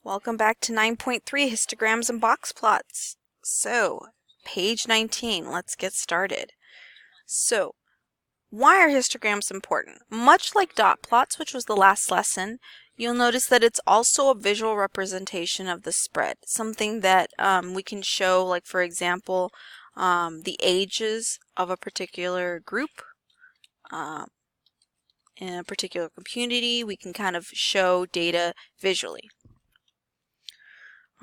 Welcome back to 9.3 Histograms and Box Plots. So, page 19, let's get started. So, why are histograms important? Much like dot plots, which was the last lesson, you'll notice that it's also a visual representation of the spread. Something that we can show, like for example, the ages of a particular group. In a particular community, we can kind of show data visually.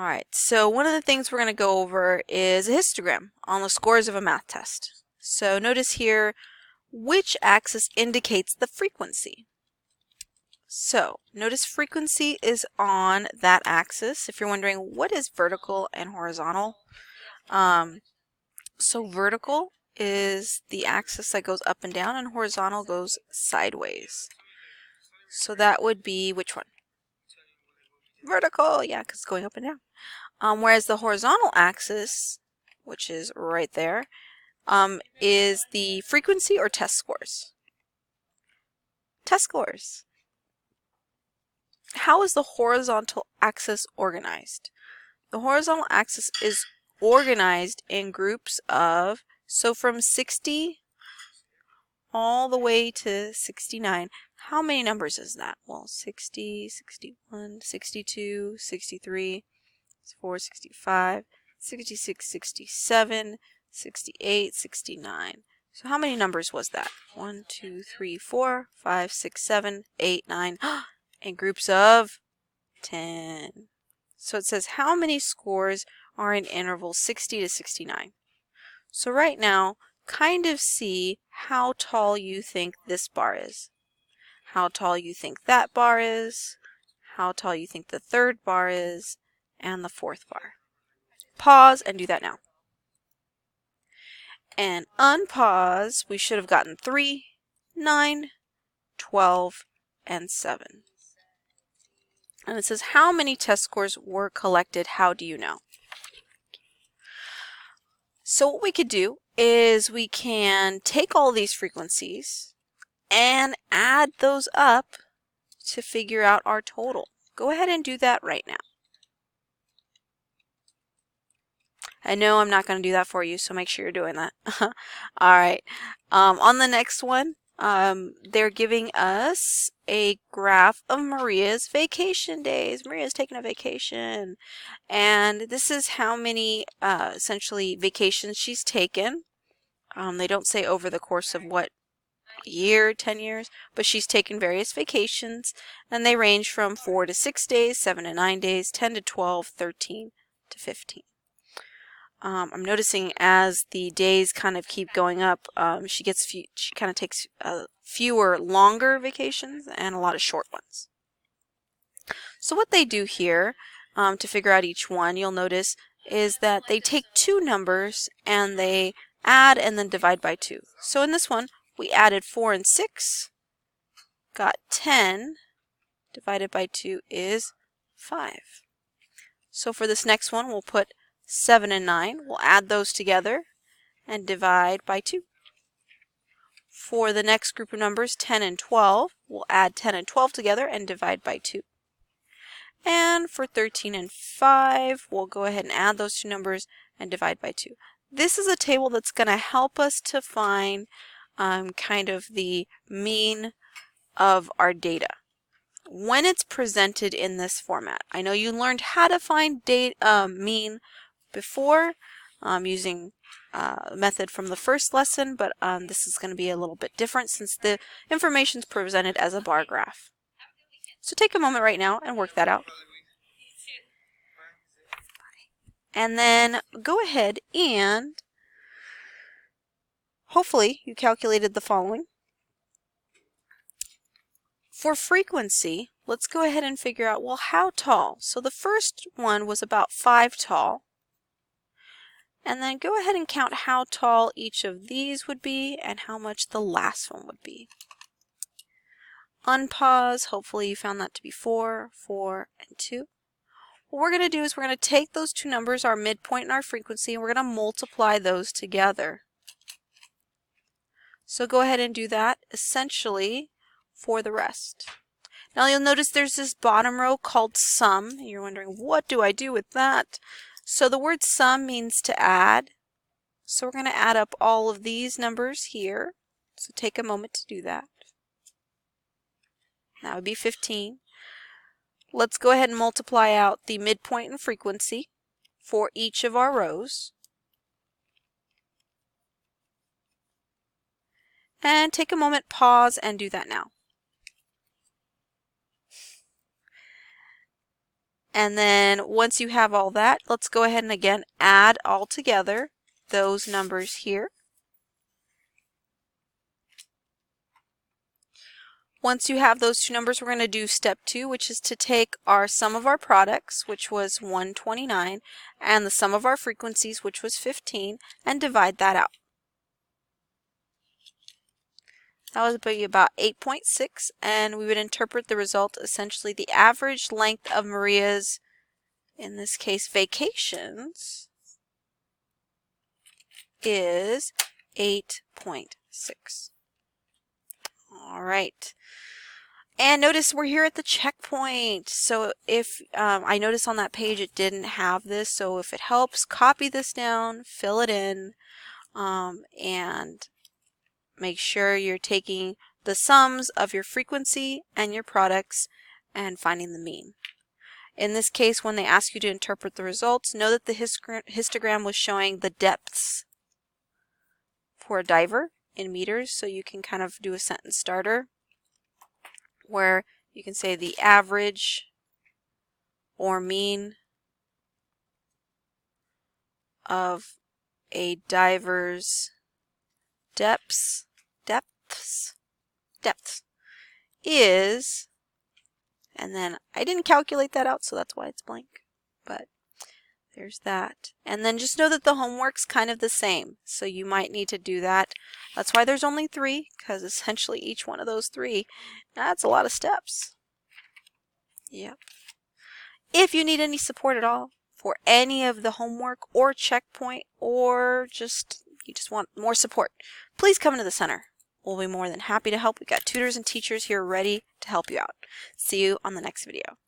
Alright, so one of the things we're going to go over is a histogram on the scores of a math test. So notice here which axis indicates the frequency. So notice frequency is on that axis. If you're wondering what is vertical and horizontal, so vertical is the axis that goes up and down and horizontal goes sideways. So that would be which one? Vertical, yeah, because it's going up and down. Whereas the horizontal axis, which is right there, is the frequency or test scores. Test scores. How is the horizontal axis organized? The horizontal axis is organized in groups of, so from 60 all the way to 69. How many numbers is that? Well, 60, 61, 62, 63, 64, 65, 66, 67, 68, 69. So how many numbers was that? 1, 2, 3, 4, 5, 6, 7, 8, 9, in groups of 10. So it says how many scores are in interval 60 to 69. So right now, kind of see how tall you think this bar is, how tall you think that bar is, how tall you think the third bar is, and the fourth bar. Pause and do that now. And unpause, we should have gotten 3, 9, 12, and 7. And it says how many test scores were collected, how do you know? So what we could do is we can take all these frequencies and add those up to figure out our total. Go ahead and do that right now. I know I'm not going to do that for you, so make sure you're doing that. Alright, on the next one, they're giving us a graph of Maria's vacation days. Maria's taking a vacation. And this is how many, essentially, vacations she's taken. They don't say over the course of what year, 10 years, but she's taken various vacations, and they range from 4 to 6 days, 7 to 9 days, 10 to 12, 13 to 15. I'm noticing as the days kind of keep going up, she kind of takes fewer longer vacations and a lot of short ones. So what they do here to figure out each one, you'll notice, is that they take two numbers and they add and then divide by 2. So in this one, we added 4 and 6, got 10, divided by 2 is 5. So for this next one, we'll put 7 and 9, we'll add those together and divide by 2. For the next group of numbers, 10 and 12, we'll add 10 and 12 together and divide by 2. And for 13 and 5, we'll go ahead and add those two numbers and divide by 2. This is a table that's going to help us to find kind of the mean of our data when it's presented in this format. I know you learned how to find mean before using a method from the first lesson, but this is going to be a little bit different since the information is presented as a bar graph. So take a moment right now and work that out. And then go ahead and hopefully you calculated the following. For frequency, let's go ahead and figure out, well, how tall? So the first one was about 5 tall. And then go ahead and count how tall each of these would be and how much the last one would be. Unpause. Hopefully you found that to be 4, 4, and 2. What we're going to do is we're going to take those two numbers, our midpoint and our frequency, and we're going to multiply those together. So go ahead and do that essentially for the rest. Now you'll notice there's this bottom row called sum. You're wondering, what do I do with that? So the word sum means to add. So we're going to add up all of these numbers here. So take a moment to do that. That would be 15. Let's go ahead and multiply out the midpoint and frequency for each of our rows. And take a moment, pause, and do that now. And then once you have all that, let's go ahead and again add all together those numbers here. Once you have those two numbers, we're going to do step 2, which is to take our sum of our products, which was 129, and the sum of our frequencies, which was 15, and divide that out. That would be about 8.6, and we would interpret the result essentially the average length of Maria's, in this case, vacations is 8.6. All right. And notice we're here at the checkpoint. So if I notice on that page it didn't have this, so if it helps, copy this down, fill it in, and make sure you're taking the sums of your frequency and your products and finding the mean. In this case, when they ask you to interpret the results, know that the histogram was showing the depths for a diver in meters, so you can kind of do a sentence starter where you can say the average or mean of a diver's depths is, and then I didn't calculate that out, so that's why it's blank, but there's that. And then just know that the homework's kind of the same, so you might need to do that. That's why there's only 3, because essentially each one of those 3, that's a lot of steps. Yep. If you need any support at all for any of the homework or checkpoint, or you just want more support, please come into the center. We'll be more than happy to help. We've got tutors and teachers here ready to help you out. See you on the next video.